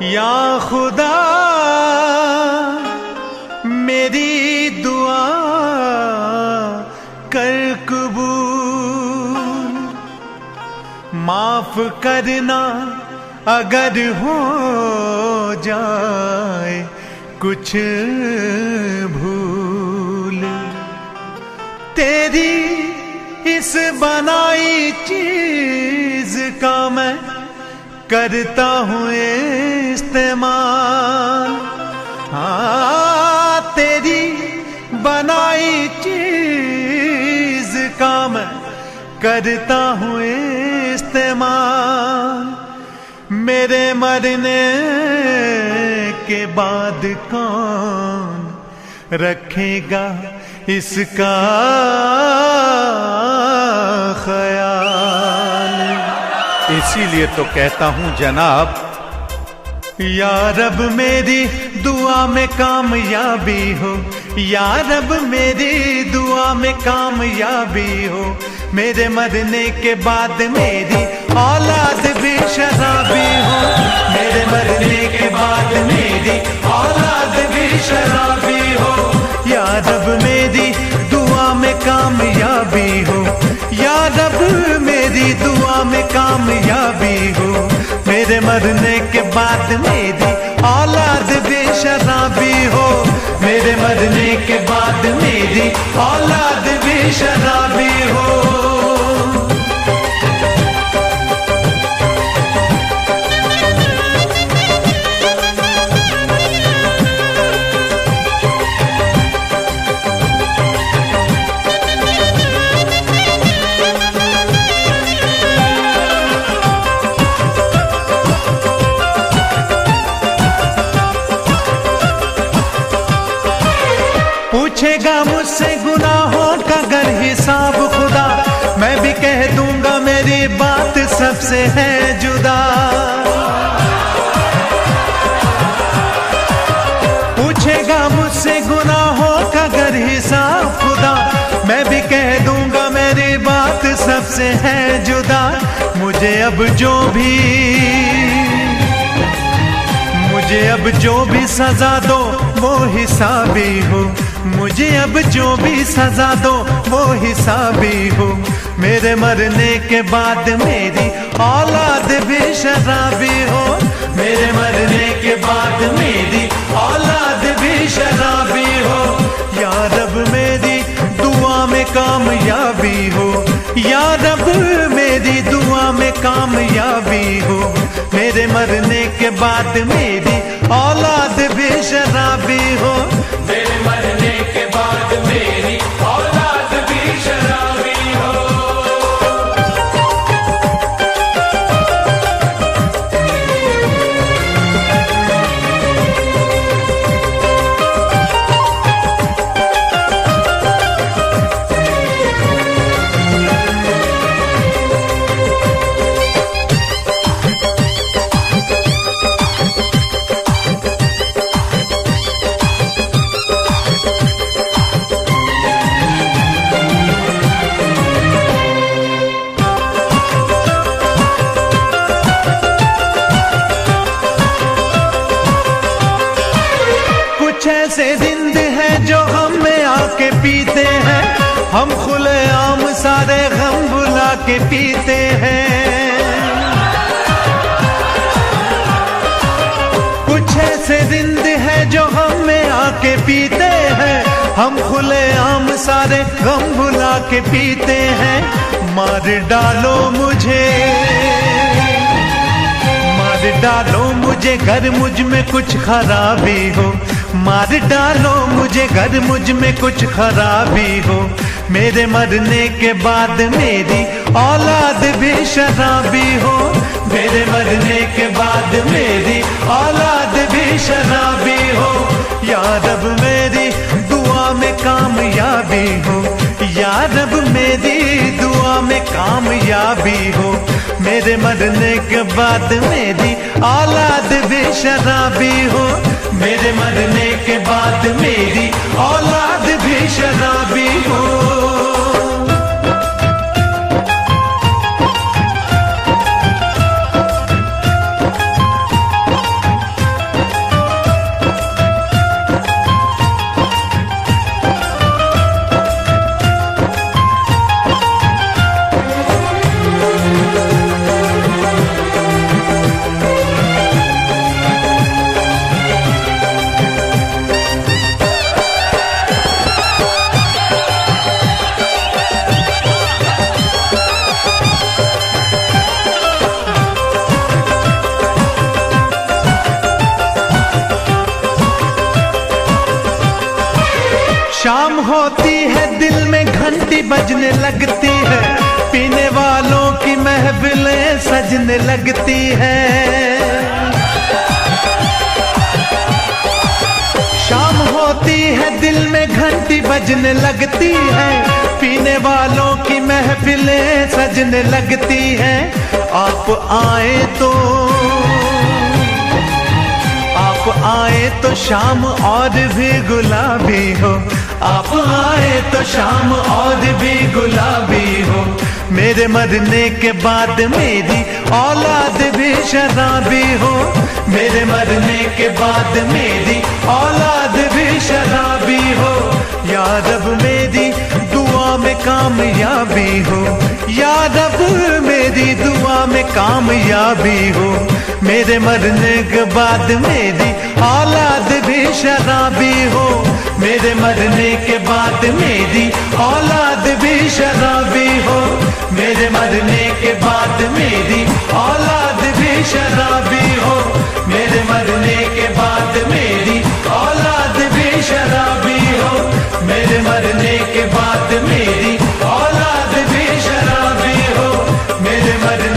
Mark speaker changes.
Speaker 1: या खुदा मेरी दुआ कर कबूल, माफ करना अगर हो जाए कुछ भूल। तेरी इस बनाई चीज का मैं करता हूँ इस्तेमाल। हाँ, तेरी बनाई चीज का मैं करता हूँ इस्तेमाल। मेरे मरने के बाद कौन रखेगा इसका ख्याल।
Speaker 2: इसीलिए तो कहता हूं जनाब,
Speaker 1: या रब मेरी दुआ में कामयाबी हो, या रब मेरी दुआ में कामयाबी हो। मेरे मरने के बाद मेरी औलाद भी शराबी हो, मेरे मरने के बाद मेरी औलाद भी शराबी हो। या रब मेरी दुआ में कामयाबी हो, या रब मेरी दुआ में कामयाबी हो। मेरे मरने के बाद मेरी औलाद भी शराबी हो, मेरे मरने के बाद मेरी औलाद भी शराबी हो। पूछेगा मुझसे गुनाहों का अगर हिसाब खुदा, मैं भी कह दूंगा मेरी बात सबसे है जुदा। पूछेगा मुझसे गुनाहों का अगर हिसाब खुदा, मैं भी कह दूंगा मेरी बात सबसे है जुदा। मुझे अब जो भी सजा दो वो हिसाबी हो, मुझे अब जो भी सजा दो वो हिसाबी हो। मेरे मरने के बाद मेरी औलाद भी शराबी हो, मेरे मरने के बाद मेरी औलाद भी शराबी हो। या रब मेरी दुआ में कामयाबी हो, या रब मेरी दुआ में कामयाबी हो। मेरे मरने के बाद मेरी औलाद भी शराबी हो, मेरे मरने के बाद मेरी औलाद भी शराबी हो। ऐसे जिंद है जो हम में आके पीते हैं, हम खुले आम सारे गम भुला के पीते हैं। कुछ ऐसे जिंद है जो हम में आके पीते हैं, हम खुले आम सारे गम भुला के पीते हैं। मार डालो मुझे घर मुझ में कुछ खराबी हो, मार डालो मुझे घर मुझ में कुछ खराबी हो। मेरे मरने के बाद मेरी औलाद भी शराबी हो, मेरे मरने के बाद मेरी औलाद भी शराबी हो। या रब मेरी दुआ में कामयाबी हो, या रब मेरी दुआ में कामयाबी हो। मेरे मरने के बाद मेरी औलाद भी शराबी हो, मेरे मरने के बाद मेरी औलाद भी शराबी हो। होती है दिल में घंटी बजने लगती है, पीने वालों की महफिलें सजने लगती है। शाम होती है दिल में घंटी बजने लगती है, पीने वालों की महफिलें सजने लगती है। आप आए तो शाम और भी गुलाबी हो, आप आए तो शाम और भी गुलाबी हो। मेरे मरने के बाद मेरी औलाद भी शराबी हो, मेरे मरने के बाद मेरी औलाद भी शराबी हो। या रब मेरी दुआ में कामयाबी हो, या रब मेरी दुआ में कामयाबी हो। मेरे मरने के बाद मेरी औलाद भी शराबी हो, मेरे मरने के बाद मेरी औलाद भी शराबी हो। मेरे मरने के बाद मेरी औलाद भी शराबी हो, मेरे मरने के बाद मेरी औलाद भी शराबी हो। मेरे मरने के बाद मेरी औलाद भी शराबी हो, मेरे मरने